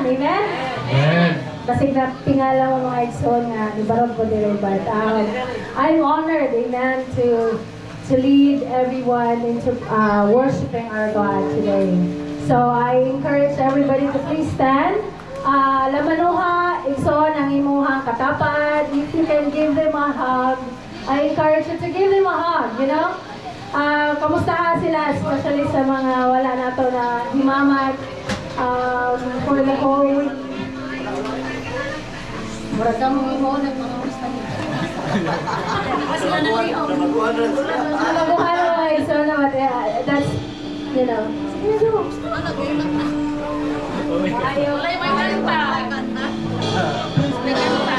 tanan, amen? Amen. Kasi tingala mo mga igsoon nga, ibarog ko din, but I'm honored, amen, to lead everyone into worshiping our God today. So I encourage everybody to please stand. Lamanuha, igsoon ang imuhang katapad. If you can give them a hug, I encourage you to give them a hug, you know? Kamusta sila, especially sa mga wala na to na himamat for the whole week. Murag ka mong imo, nagpangamusta nito. Sila na liho. Nalabuhan mo mga iso na, but that's, you know, sige na. Ayaw. May kanta. May kanta.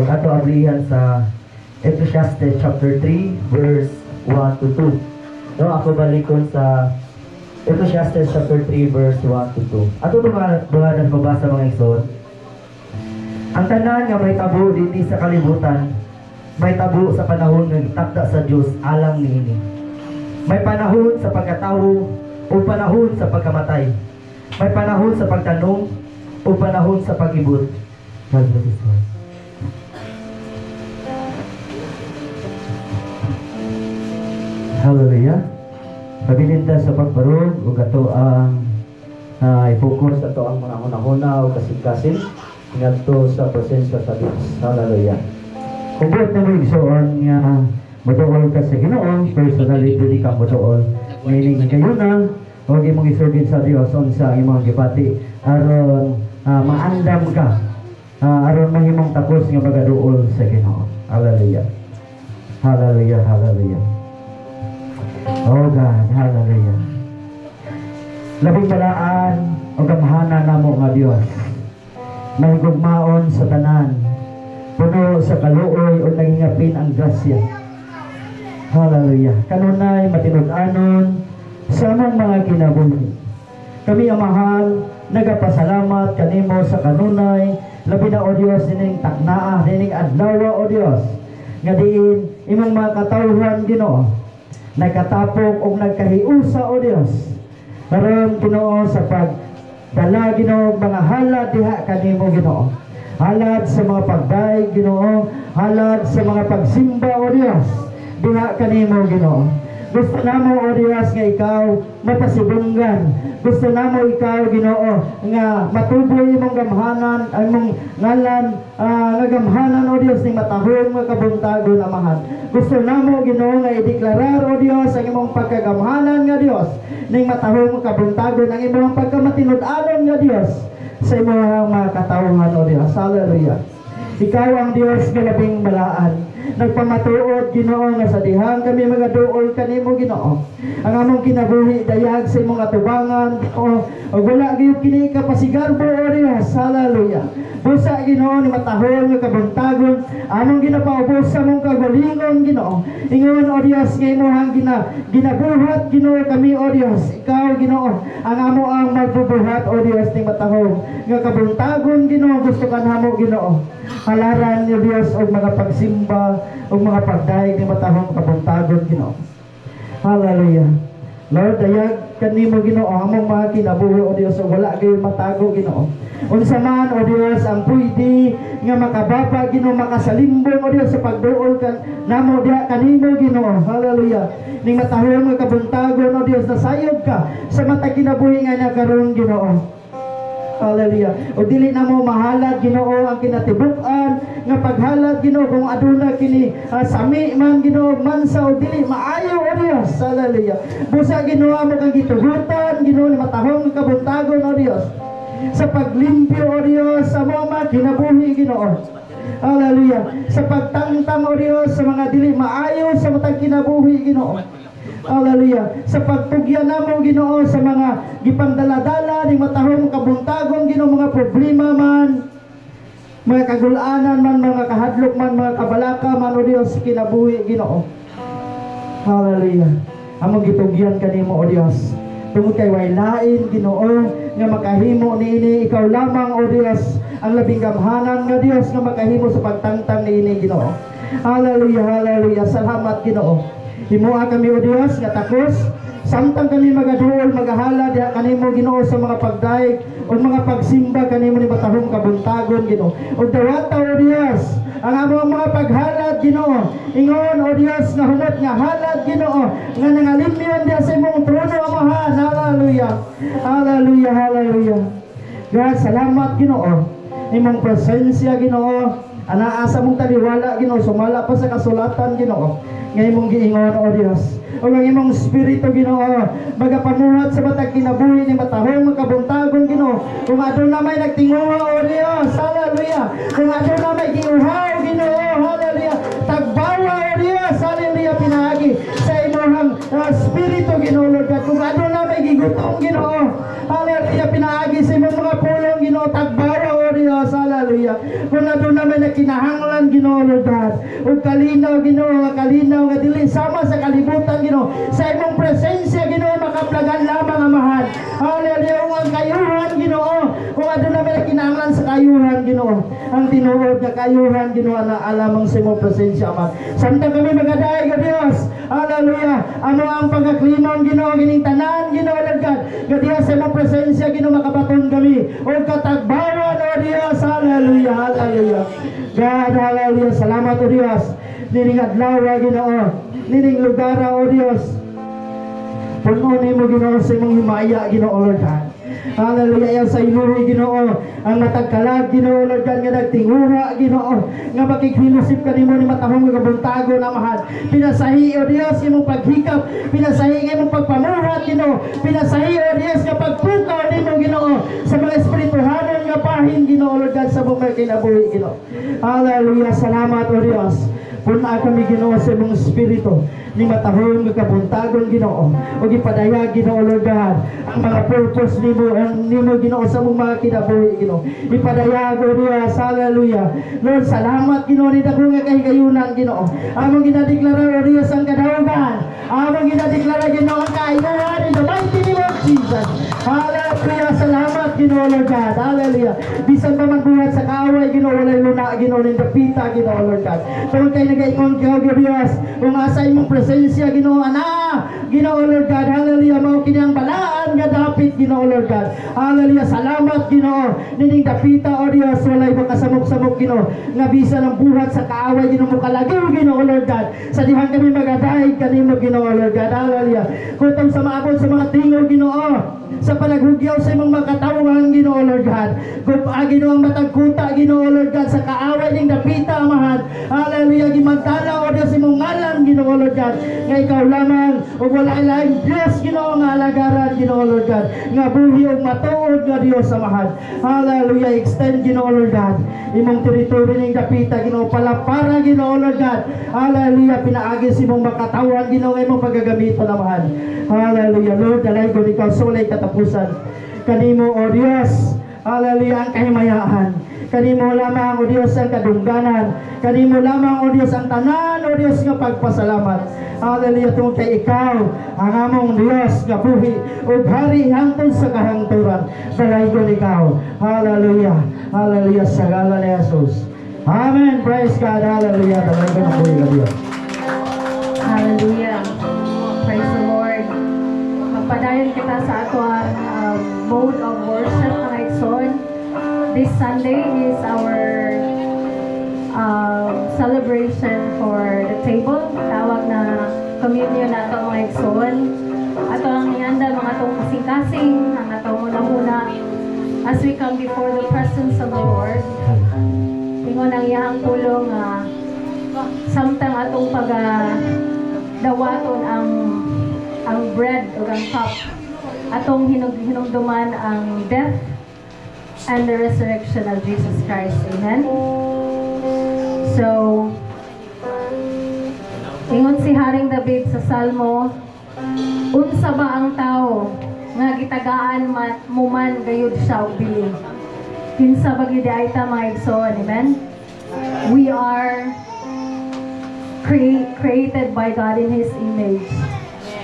Ato ablihan sa Ecclesiastes chapter 3 verse 1 to 2. No, ako balikon sa Ecclesiastes chapter 3 verse 1 to 2. Ato mga nagbabasa mga igsoon. Ang tanan nga may tabo dinhi sa kalibutan, may tabo sa panahon nga gitakda sa Dios alang niini. May panahon sa pagkatawo o panahon sa pagkamatay. May panahon sa pagtanong o panahon sa pag-ibot. Hallelujah. Pabilinda sa pagbarog ug ato ang i-focus ato ang mga hunahuna o kasing-kasing ngadto sa presensya sa Dios. Hallelujah. Kung buot na mo igsoon nga moduol ka sa Ginoo, personally dili ka moduol. Meaning kayo na huwag imong isurgin sa Dios unsa imong gipati aron maandam ka aron mahimong tapos nga magaduol sa Ginoo. Hallelujah. Hallelujah. Hallelujah. Oh God, hallelujah. Labing balaan o gamhanan namo nga Dios. Mahigugmaon sa tanan, puno sa kaluoy o nangingapin ang grasya. Hallelujah. Kanunay matinud-anon sa among mga kinabuhi. Kami ang mahal, nagapasalamat kanimo sa kanunay, labi na o Dios dining taknaa, dining adlaw o Dios. Nga diin imong mga katawhan Ginoo, nagkatapok o nagkahiusa o Dios. Karon Ginoo sa pagdala Ginoo mga halad diha kanimo Ginoo. Halad sa mga pagdaig Ginoo, halad sa mga pagsimba o Dios. Diha kanimo Ginoo. Gusto namo o Dios nga ikaw mapasibunggan. Gusto namo ikaw Ginoo nga matuboy imong gamhanan, imong ngalan nga gamhanan o Dios ning matahong nga kabuntagon amahan. Gusto namo Ginoo nga ideklarar o Dios ang imong pagkagamhanan nga Dios ning matahong nga kabuntagon, ang imong pagkamatinud-anon nga Dios sa imong mga katawhan o Dios. Hallelujah. Ikaw ang Dios nga labing balaan. Nagpamatuod Ginoo nga sa dihang kami mga duol kanimo Ginoo. Ang among kinabuhi dayag sa imong atubangan Ginoo. O wala gyud kini ka pasigarbo o Dios. Hallelujah. Busa Ginoo ni matahol nga kabuntagon among ginapaubos sa mong kagalingon Ginoo. Ingon o Dios nga imong ginabuhat Ginoo kami o Dios. Ikaw Ginoo ang amo ang magbubuhat o Dios ning matahol nga kabuntagon Ginoo. Gusto kanamo Ginoo halaran ni Dios og mga pagsimba og mga pagdaig ni matahong kabuntagon Ginoo. Hallelujah. Lord, dayag kanimo Ginoo among mga kinabuhi o Dios ug wala gyud matago Ginoo. Unsa man o Dios ang pwede nga makababa Ginoo, makasalimbong o Dios sa pagduol kan namo diha kanimo Ginoo. Hallelujah. Ning matahong nga kabuntagon o Dios nasayod ka sa matag kinabuhi nga nakaron Ginoo. Hallelujah. O dili na mo mahalad Ginoo ang kinatibuk-an nga paghalad Ginoo kung aduna kini sami man Ginoo mansa o dili maayo o Dios. Hallelujah. Busa Ginoo mo kang gitugutan Ginoo ni matahong kabuntagon o Dios sa paglimpyo o Dios sa mga kinabuhi Ginoo. Hallelujah. Sa pagtangtang o Dios sa mga dili maayo sa matag kinabuhi Ginoo. Hallelujah. Sa pagtugyan namo Ginoo sa mga gipangdala-dala ning matahong kabuntagon Ginoo, mga problema man, mga kagulanan man, mga kahadlok man, mga kabalaka man o Dios kinabuhi Ginoo. Hallelujah. Among gitugyan kanimo o Dios. Tungod kay way lain Ginoo nga makahimo niini ikaw lamang o Dios ang labing gamhanan nga Dios nga makahimo sa pagtangtang niini Ginoo. Hallelujah. Hallelujah. Salamat Ginoo. Himuha kami o Dios nga takos samtang kami magaduol magahala diha kanimo Ginoo sa mga pagdaig o mga pagsimba kanimo ni matahong kabuntagon Ginoo. O dawata o Dios ang among mga paghalad Ginoo. Ingon o Dios nga humot nga halad Ginoo nga nangalimyon diha sa imong trono amahan. Hallelujah. Hallelujah. Hallelujah. God, salamat Ginoo. Imong presensya Ginoo. Anaasa mong taliwala Ginoo, sumala pa sa kasulatan Ginoo. Nga imong giingon o Dios. O nga imong espiritu Ginoo, magapamuhat sa matag kinabuhi ni matahong makabuntagon Ginoo. Kung aduna may nagtinguha o Dios, hallelujah. Kung aduna may giuhaw Ginoo, hallelujah. Tagbawa o Dios, hallelujah, pinagi sa imong espiritu Ginoo Lord God. Kung aduna may gigutom Ginoo, hallelujah, pinagi sa imong mga pulong Ginoo, tagbawa o Dios, hallelujah. Kung aduna may nakinahanglan Ginoo Lord God, ug kalinaw Ginoo, kalinaw nga dili sama sa kalibutan Ginoo, sa imong presensya Ginoo makaplagan lamang amahan. Hallelujah. Ang kayuhan Ginoo, kung aduna may nakinahanglan sa kayuhan Ginoo, ang tinuod nga kayuhan Ginoo na alamang sa imong presensya amahan. Samtang kami magadaig o Dios, hallelujah, ano ang pagkaklimon Ginoo gining tanan Ginoo Lord God, nga diha sa imong presensya Ginoo makabaton kami o katagbawan o Dios. Hallelujah. Hallelujah. God, hallelujah. Salamat o Dios. Nining adlaw Ginoo, nining lugar o Dios, puno nimo Ginoo sa imong himaya Ginoo Lord God. Hallelujah. Sa iluhi Ginoo ang matagkalag Ginoo Lord God nga nagtinguha Ginoo nga makikhilusip kanimo ni matahong kabuntagon amahan. Pinasahi o Dios imong paghikap, pinasahi imong pagpamuhat Ginoo, pinasahi o Dios nga pagpukaw nimo Ginoo sa mga espirituhanon nga pahin Ginoo Lord God sa mga kinabuhi Ginoo. Hallelujah. Salamat o Dios. Puna kami Ginoo sa imong espiritu ni matahong nga kabuntagon Ginoo o gipadayag Ginoo Lord God ang mga purpose nimo Ginoo sa mong mga kinabuhi Ginoo. Ipadayag o Dios. Hallelujah. Lord, salamat Ginoo ni dako nga kahigayunan Ginoo. Among ginadeklara o Dios ang kadaugan. Among ginadeklara Ginoo ang kaayohan in the mighty name of Jesus. Hallelujah. Salamat Ginoo Lord God. Hallelujah. Bisan pa man buhat sa kaaway Ginoo, walay luna Ginoo ning dapita Ginoo Lord God. Tungod kay nagaingon ka o Dios kung asa imong presensya Ginoo ana Ginoo Lord God. Hallelujah. Mao kini ang balaan nga dapit Ginoo Lord God. Hallelujah. Salamat Ginoo. Nining dapita o Dios walay makasamok-samok Ginoo. Nga bisa ng buhat sa kaaway Ginoo mo kalagaw Ginoo Lord God. Sa dihan kami magadaig kanimo Ginoo Lord God. Hallelujah. Kutong sa maabot sa mga tingog Ginoo. Sa panaghugyaw sa imong mga katawan Ginoo Lord God. Kung Ginoo ang matagkuta Ginoo Lord God sa kaaway ning dapita amahan. Hallelujah. Gimantala o Dios imong ngalan Ginoo Lord God. Nga ikaw lamang ug wala ilaing Dios Ginoo nga alagaran Ginoo Lord God. Nga buhi ug matuod nga Dios amahan. Hallelujah. Extend Ginoo Lord God. Imong teritoryo ning dapita Ginoo palapara Ginoo Lord God. Hallelujah. Pinaagi sa imong makatawan Ginoo nga imong pagagamiton amahan. Hallelujah. Lord, dalay ko ikaw sa walay katapusan. Kanimo o Dios. Hallelujah. Ang kahimayaan. Kanimo lamang o Dios ang kadungganan. Kanimo lamang o Dios ang tanan o Dios nga pagpasalamat. Hallelujah. Tungkol kay ikaw ang among Dios nga buhi ug hari hangtod sa kahangturan. Dalay ko ikaw. Hallelujah. Hallelujah sa ngalan ni Jesus. Amen. Praise God. Hallelujah. Dalay ko ng buhi ka Dios. Hallelujah. Praise the Lord. Magpadayon kita sa ato ang mode of worship ng Igsoon. This Sunday is our celebration for the table. Tawag na communion na ito mga Igsoon. Ato ang ianda mga itong kasing-kasing, ang ato muna-muna as we come before the presence of the Lord. Ingon ang iyang pulong samtang atong dawaton ang bread o ang cup, atong hinumduman ang death and the resurrection of Jesus Christ. Amen? So, ingon si Haring David sa Salmo, unsa ba ang tao nga gitagaan mo man gayud siya og bili? Kinsa ba gyud ay ta mga igsoon? Amen? We are created by God in His image.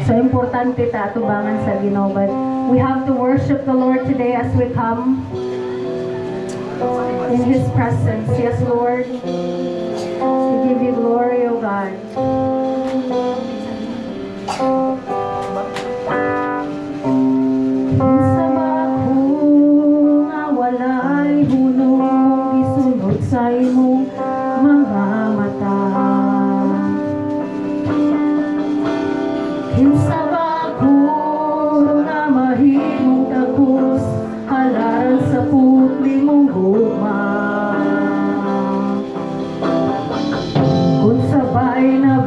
So, importante ta atubangan sa Ginoo. But we have to worship the Lord today as we come in His presence. Yes, Lord. We give you glory, O God. Unsa ba ako nga walay hunong isunod sa imong mga mata? Kinsa ba ako nga mahimong takos halaran sa putli mong gugma? Kung sabay na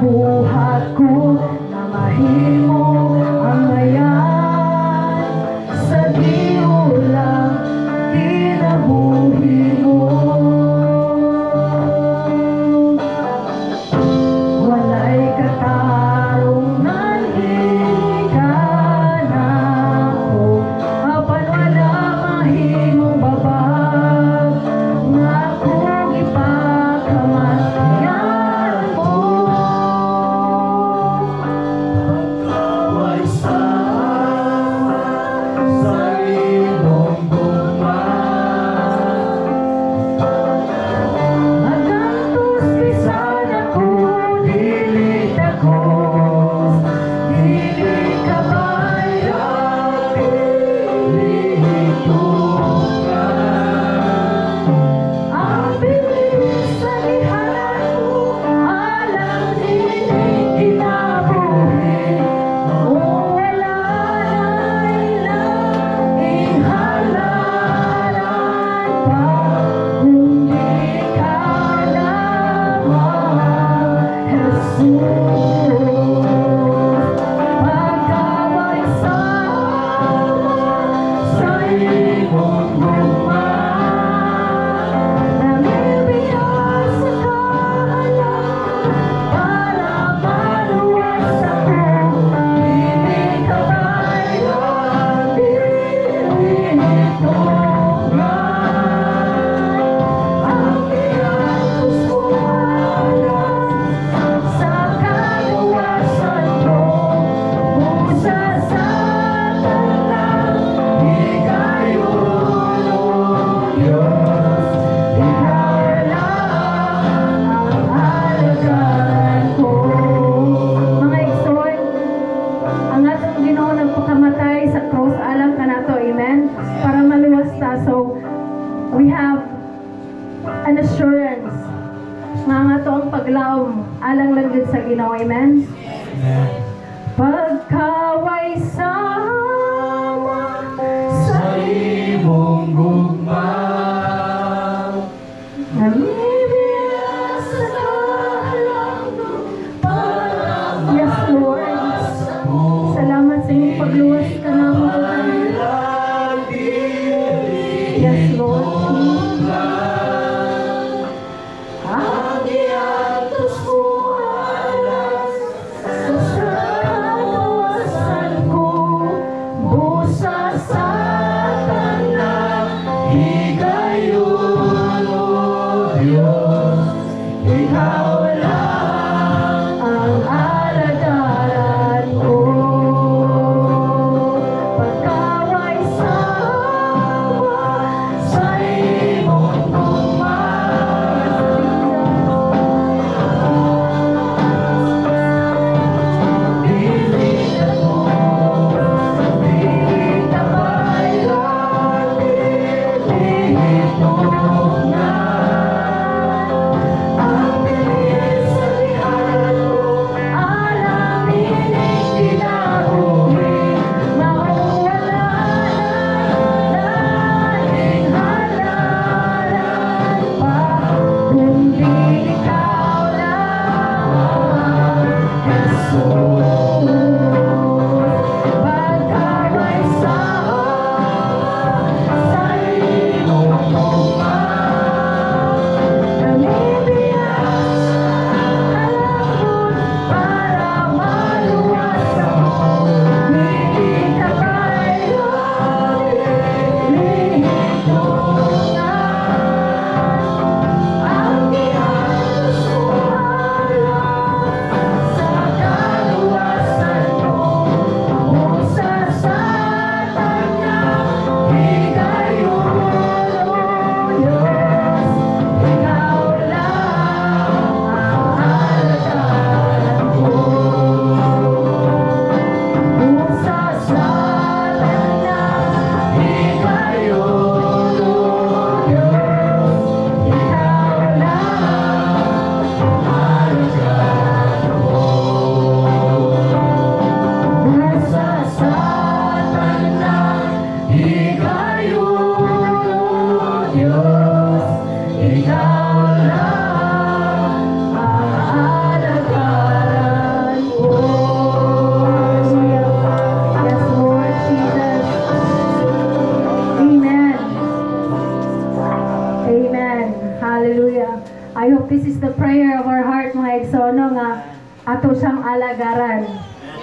Ginoo. Amen? Pagkaway sama sa imong gugma, namibiyas sa kahalangdong para yes, Lord. Salamat sa inyong pagluwas ka naman. Yes, Lord. Ang iatos mo alas sa kawasan ko, busa sa tanang higayon, O Diyos. Ikaw lang ang alagaran ko. Pagkaway sama sa imong pilihan mo, di kabaylan, lihit mo na ang bilis sa lihan mo, alamin ang ginahuwi, mawala na laging halalan pa, kundi ikaw lang, Jesus. Pagkaway sama sa imong tugma, namibiyas kalangkot para maluwas ako. Hindi ka kailangan, lihit tulungan, ang iatos mo alam sa kaluwasan mo, busa sa tanang higayon, O Diyos. Ikaw lang ang alagaran ko, busa sa tanang higayon, O Diyos. Ikaw lang ang alagaran ko, busa sa tanang higayon, O Diyos. Ikaw lang ang alagaran ko. Yes, Lord Jesus. Amen. Amen. Hallelujah. I hope this is the prayer of our heart, mga igsono, nga ato siyang alagaran.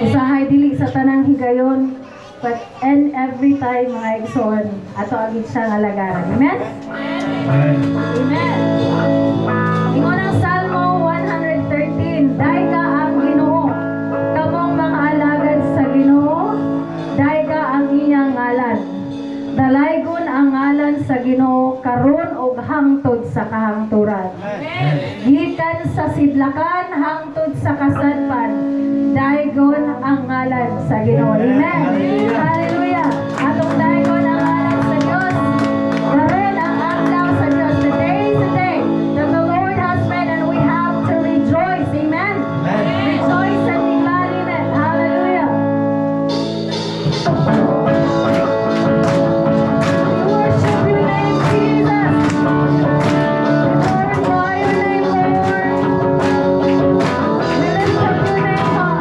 Usahay dili sa tanang higayon, but and every time, mga igsoon, ato agit siyang alagaran. Amen? Amen. Ingon ang Salmo 113, Daiga ang Ginoo, kamong mga alagad sa Ginoo, daiga ang iyang ngalan. Dalaygon ang ngalan sa Ginoo karon og hangtod sa kahangturan. Gikan sa sidlakan hangtod sa kasadpan, daygon ang ngalan sa Ginoo. Amen. Hallelujah. Atong daygon ang ngalan sa Dios. Karon ang adlaw sa Dios. Today is the day that the Lord has made, and we have to rejoice. Amen. Rejoice and be glad in it. Hallelujah. We worship your name, Jesus. Glorify your name, Lord. We lift up your name, God.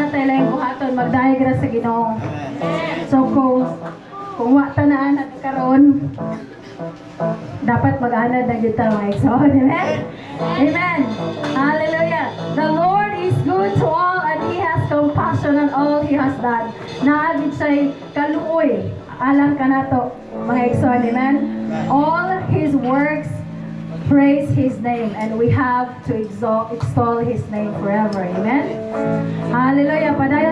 namatay lang yung buhaton, magdahigra sa Ginoo. So kung wata na anak karon, dapat mag-anad na kita mga igsoon. Amen? Amen. Hallelujah. The Lord is good to all and He has compassion on all He has done. Naagid siya'y kaluoy. Alam ka na to, mga igsoon. Amen? All His works praise His name and we have to extol His name forever. Amen? Hallelujah. Padayon